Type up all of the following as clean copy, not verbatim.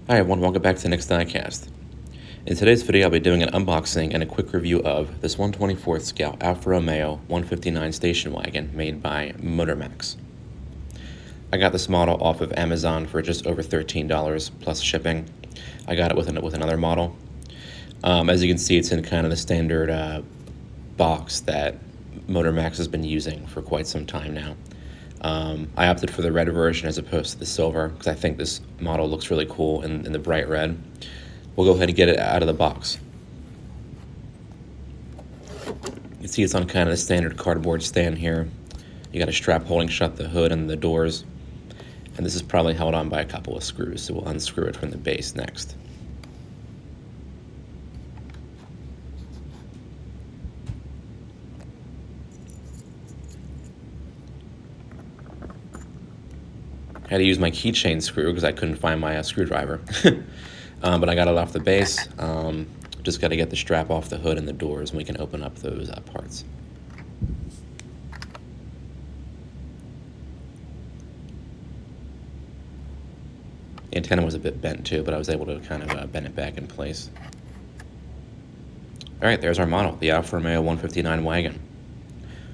Hi everyone, welcome back to the next diecast. In today's video, I'll be doing an unboxing and a quick review of this 1/24th scale Alfa Romeo 159 station wagon made by Motormax. I got this model off of Amazon for just over $13 plus shipping. I got it with another model. As you can see, it's in kind of the standard box that Motormax has been using for quite some time now. I opted for the red version as opposed to the silver because I think this model looks really cool in the bright red. We'll go ahead and get it out of the box. You can see it's on kind of the standard cardboard stand here. You got a strap holding shut the hood and the doors. And this is probably held on by a couple of screws, so we'll unscrew it from the base next. I had to use my keychain screw because I couldn't find my screwdriver. But I got it off the base. Just got to get the strap off the hood and the doors, and we can open up those parts. The antenna was a bit bent too, but I was able to kind of bend it back in place. All right, there's our model, the Alfa Romeo 159 wagon.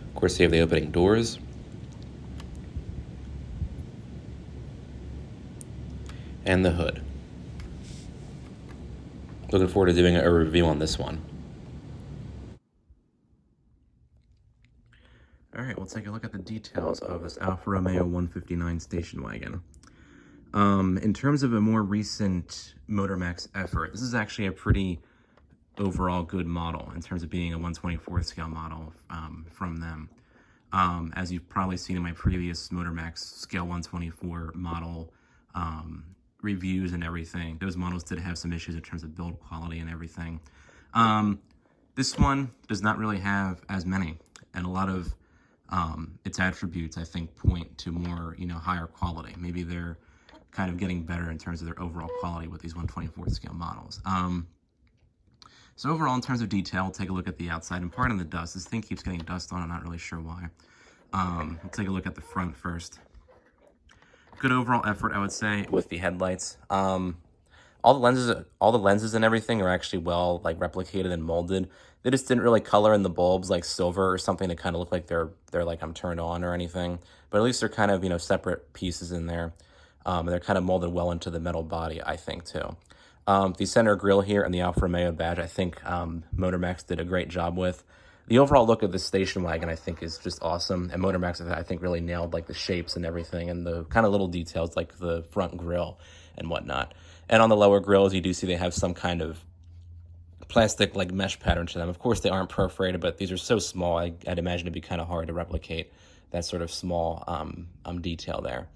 Of course, you have the opening doors. And the hood. Looking forward to doing a review on this one. All right, we'll take a look at the details of this Alfa Romeo 159 station wagon. In terms of a more recent Motormax effort, this is actually a pretty overall good model in terms of being a 1/24th scale model from them. As you've probably seen in my previous Motormax scale 1/24 model reviews and everything, those models did have some issues in terms of build quality and everything. This one does not really have as many, and a lot of its attributes, I think, point to more, higher quality. Maybe they're kind of getting better in terms of their overall quality with these 1/24th scale models. So overall, in terms of detail, we'll take a look at the outside and pardon the dust. This thing keeps getting dust on. I'm not really sure why. We'll take a look at the front first. Good overall effort, I would say, with the headlights. All the lenses and everything are actually well replicated and molded. They just didn't really color in the bulbs like silver or something to kind of look like they're like turned on or anything. But at least they're kind of separate pieces in there. And they're kind of molded well into the metal body, I think, too. The center grille here and the Alfa Romeo badge, I think Motormax did a great job with. The overall look of this station wagon, I think, is just awesome. And Motormax, I think, really nailed the shapes and everything and the kind of little details like the front grille and whatnot. And on the lower grills, you do see they have some kind of plastic mesh pattern to them. Of course, they aren't perforated, but these are so small, I'd imagine it'd be kind of hard to replicate that sort of small detail there.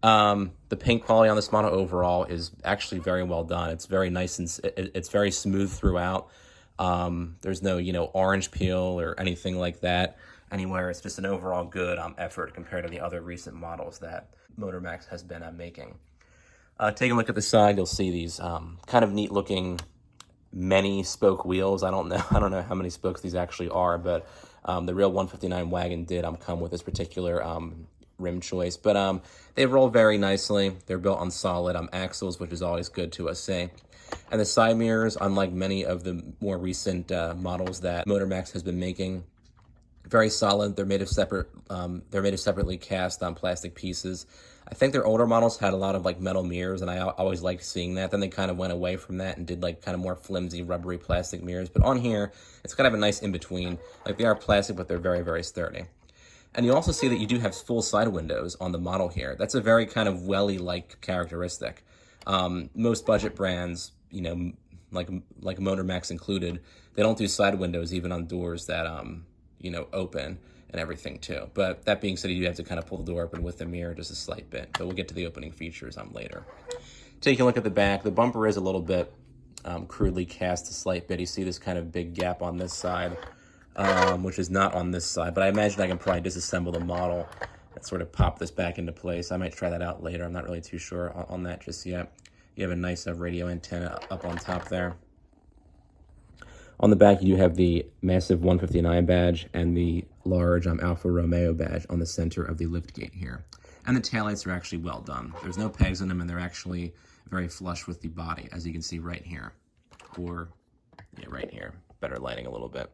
The paint quality on this model overall is actually very well done. It's very nice and it's very smooth throughout. There's no, orange peel or anything like that anywhere. It's just an overall good effort compared to the other recent models that Motormax has been making. Taking a look at the side, you'll see these kind of neat looking many spoke wheels. I don't know how many spokes these actually are, but the real 159 wagon did come with this particular rim choice, but they roll very nicely. They're built on solid axles, which is always good to see. And the side mirrors, unlike many of the more recent models that Motormax has been making, very solid. They're made of separately cast plastic pieces. I think their older models had a lot of metal mirrors, and I always liked seeing that. Then they kind of went away from that and did kind of more flimsy, rubbery plastic mirrors. But on here, it's kind of a nice in between. They are plastic, but they're very, very sturdy. And you also see that you do have full side windows on the model here. That's a very kind of welly-like characteristic. Most budget brands, like Motormax included, they don't do side windows even on doors that, open and everything too. But that being said, you do have to kind of pull the door open with the mirror just a slight bit. But we'll get to the opening features later. Taking a look at the back, the bumper is a little bit crudely cast a slight bit. You see this kind of big gap on this side. Which is not on this side, but I imagine I can probably disassemble the model and sort of pop this back into place. I might try that out later. I'm not really too sure on that just yet. You have a nice radio antenna up on top there. On the back, you do have the massive 159 badge and the large Alfa Romeo badge on the center of the lift gate here. And the taillights are actually well done. There's no pegs in them, and they're actually very flush with the body, as you can see right here. Or, yeah, right here. Better lighting a little bit.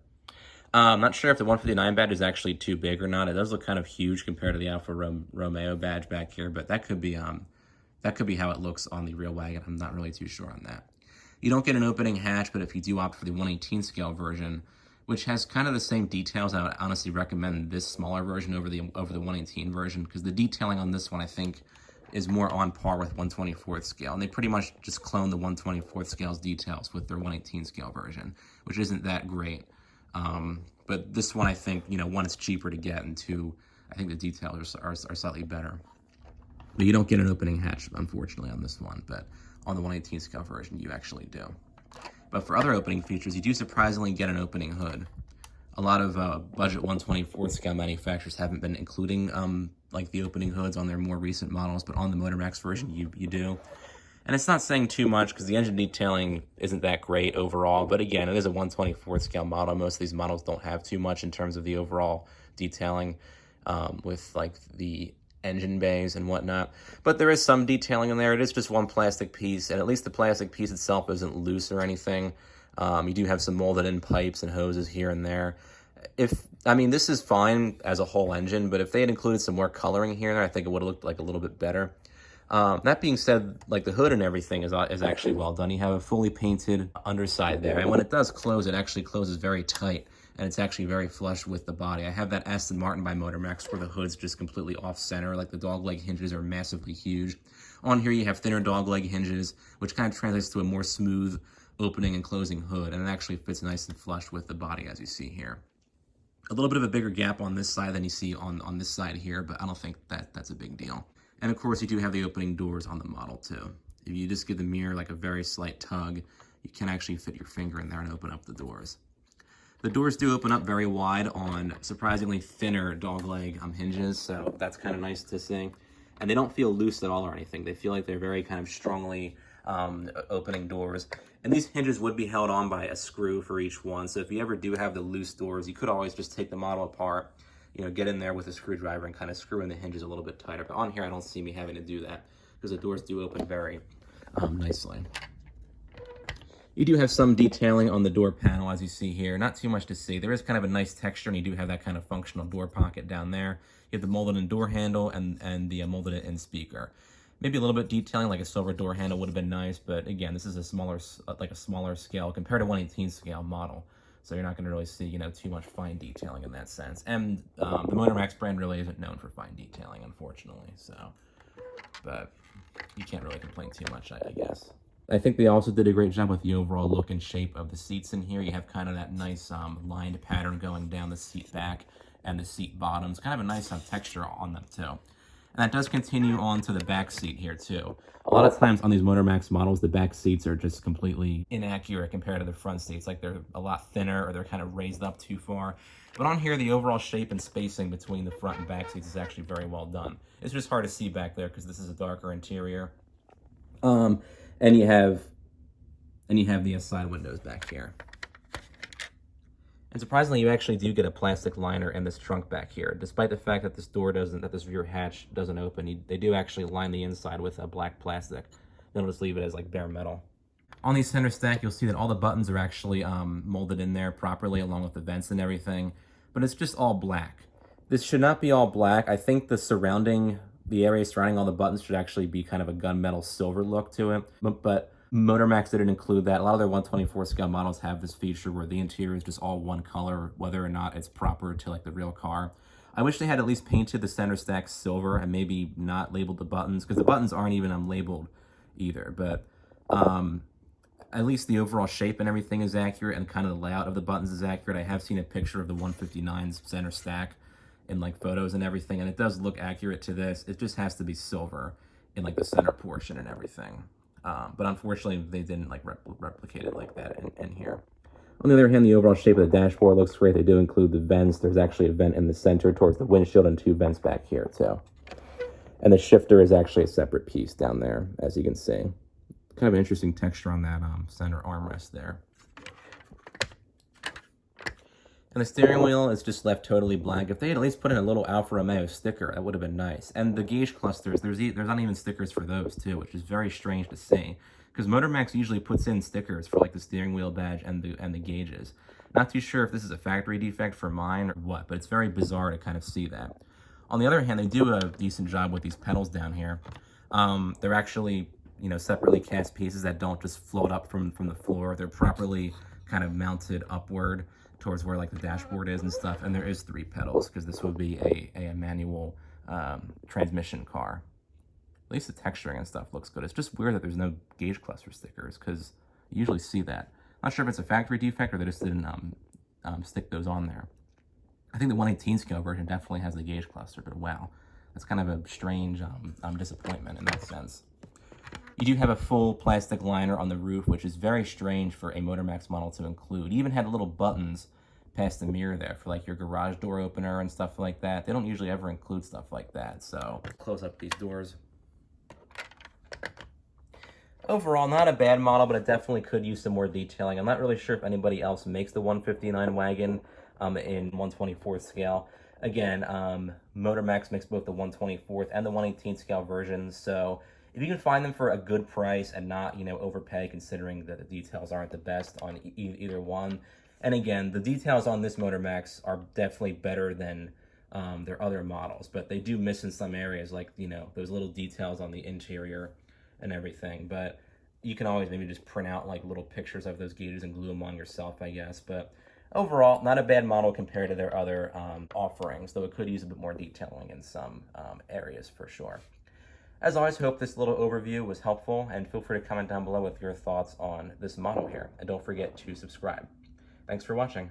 I'm not sure if the 159 badge is actually too big or not. It does look kind of huge compared to the Alfa Romeo badge back here, but that could be how it looks on the real wagon. I'm not really too sure on that. You don't get an opening hatch, but if you do opt for the 118 scale version, which has kind of the same details, I would honestly recommend this smaller version over the 118 version, because the detailing on this one, I think, is more on par with 124th scale. And they pretty much just clone the 124th scale's details with their 118 scale version, which isn't that great. But this one, I think, you know, one, it's cheaper to get, and two, I think the details are slightly better. But you don't get an opening hatch, unfortunately, on this one. But on the 118 scale version, you actually do. But for other opening features, you do surprisingly get an opening hood. A lot of budget 124th scale manufacturers haven't been including like the opening hoods on their more recent models, but on the Motormax version, you do. And it's not saying too much because the engine detailing isn't that great overall. But again, it is a 124th scale model. Most of these models don't have too much in terms of the overall detailing with like the engine bays and whatnot. But there is some detailing in there. It is just one plastic piece, and at least the plastic piece itself isn't loose or anything. You do have some molded in pipes and hoses here and there. I mean, this is fine as a whole engine, but if they had included some more coloring here and there, I think it would have looked like a little bit better. That being said, like the hood and everything is actually well done. You have a fully painted underside there, and when it does close, it actually closes very tight, and it's actually very flush with the body. I have that Aston Martin by Motormax where the hood's just completely off-center, like the dogleg hinges are massively huge. On here you have thinner dogleg hinges, which kind of translates to a more smooth opening and closing hood, and it actually fits nice and flush with the body, as you see here. A little bit of a bigger gap on this side than you see on this side here, but I don't think that's a big deal. And of course, you do have the opening doors on the model too. If you just give the mirror like a very slight tug, you can actually fit your finger in there and open up the doors. The doors do open up very wide on surprisingly thinner dogleg hinges, so that's kind of nice to see. And they don't feel loose at all or anything. They feel like they're very kind of strongly opening doors. And these hinges would be held on by a screw for each one, so if you ever do have the loose doors, you could always just take the model apart, you know, get in there with a screwdriver and kind of screw in the hinges a little bit tighter. But on here, I don't see me having to do that because the doors do open very nicely. You do have some detailing on the door panel, as you see here. Not too much to see. There is kind of a nice texture, and you do have that kind of functional door pocket down there. You have the molded-in door handle and the molded-in speaker. Maybe a little bit detailing, like a silver door handle would have been nice, but again, this is a smaller scale compared to 118 scale model. So you're not going to really see, you know, too much fine detailing in that sense. And the Motormax brand really isn't known for fine detailing, unfortunately. So, but you can't really complain too much, I guess. I think they also did a great job with the overall look and shape of the seats in here. You have kind of that nice lined pattern going down the seat back and the seat bottoms. Kind of a nice texture on them too. And that does continue on to the back seat here too. A lot of times on these Motormax models, the back seats are just completely inaccurate compared to the front seats. Like they're a lot thinner or they're kind of raised up too far. But on here, the overall shape and spacing between the front and back seats is actually very well done. It's just hard to see back there because this is a darker interior. And you have the side windows back here. And surprisingly, you actually do get a plastic liner in this trunk back here. Despite the fact that this rear hatch doesn't open, they do actually line the inside with a black plastic. They'll just leave it as like bare metal. On the center stack, you'll see that all the buttons are actually molded in there properly along with the vents and everything, but it's just all black. This should not be all black. I think the area surrounding all the buttons should actually be kind of a gunmetal silver look to it, but Motormax didn't include that. A lot of their 124 scale models have this feature where the interior is just all one color, whether or not it's proper to like the real car. I wish they had at least painted the center stack silver and maybe not labeled the buttons, because the buttons aren't even unlabeled either. But at least the overall shape and everything is accurate, and kind of the layout of the buttons is accurate. I have seen a picture of the 159's center stack in like photos and everything, and it does look accurate to this. It just has to be silver in like the center portion and everything. But unfortunately, they didn't like replicate it like that in here. On the other hand, the overall shape of the dashboard looks great. They do include the vents. There's actually a vent in the center towards the windshield and two vents back here too. And the shifter is actually a separate piece down there, as you can see. Kind of an interesting texture on that center armrest there. And the steering wheel is just left totally blank. If they had at least put in a little Alfa Romeo sticker, that would have been nice. And the gauge clusters, there's not even stickers for those too, which is very strange to see. Because Motormax usually puts in stickers for like the steering wheel badge and the gauges. Not too sure if this is a factory defect for mine or what, but it's very bizarre to kind of see that. On the other hand, they do a decent job with these pedals down here. They're actually, you know, separately cast pieces that don't just float up from the floor. They're properly kind of mounted upward towards where like the dashboard is and stuff. And there is 3 pedals because this would be a manual transmission car. At least the texturing and stuff looks good. It's just weird that there's no gauge cluster stickers because you usually see that. Not sure if it's a factory defect or they just didn't stick those on there. I think the 1/18 scale version definitely has the gauge cluster, but wow, that's kind of a strange disappointment in that sense. You do have a full plastic liner on the roof, which is very strange for a Motormax model to include. You even had little buttons past the mirror there for like your garage door opener and stuff like that. They don't usually ever include stuff like that, so close up these doors. Overall, not a bad model, but it definitely could use some more detailing. I'm not really sure if anybody else makes the 159 wagon in 1/24 scale. Again, Motormax makes both the 1/24 and the 1/18 scale versions, so if you can find them for a good price and not, you know, overpay considering that the details aren't the best on either one. And again, the details on this Motormax are definitely better than their other models, but they do miss in some areas, like, you know, those little details on the interior and everything. But you can always maybe just print out like little pictures of those gauges and glue them on yourself, I guess. But overall, not a bad model compared to their other offerings, though it could use a bit more detailing in some areas for sure. As always, hope this little overview was helpful, and feel free to comment down below with your thoughts on this model here. And don't forget to subscribe. Thanks for watching.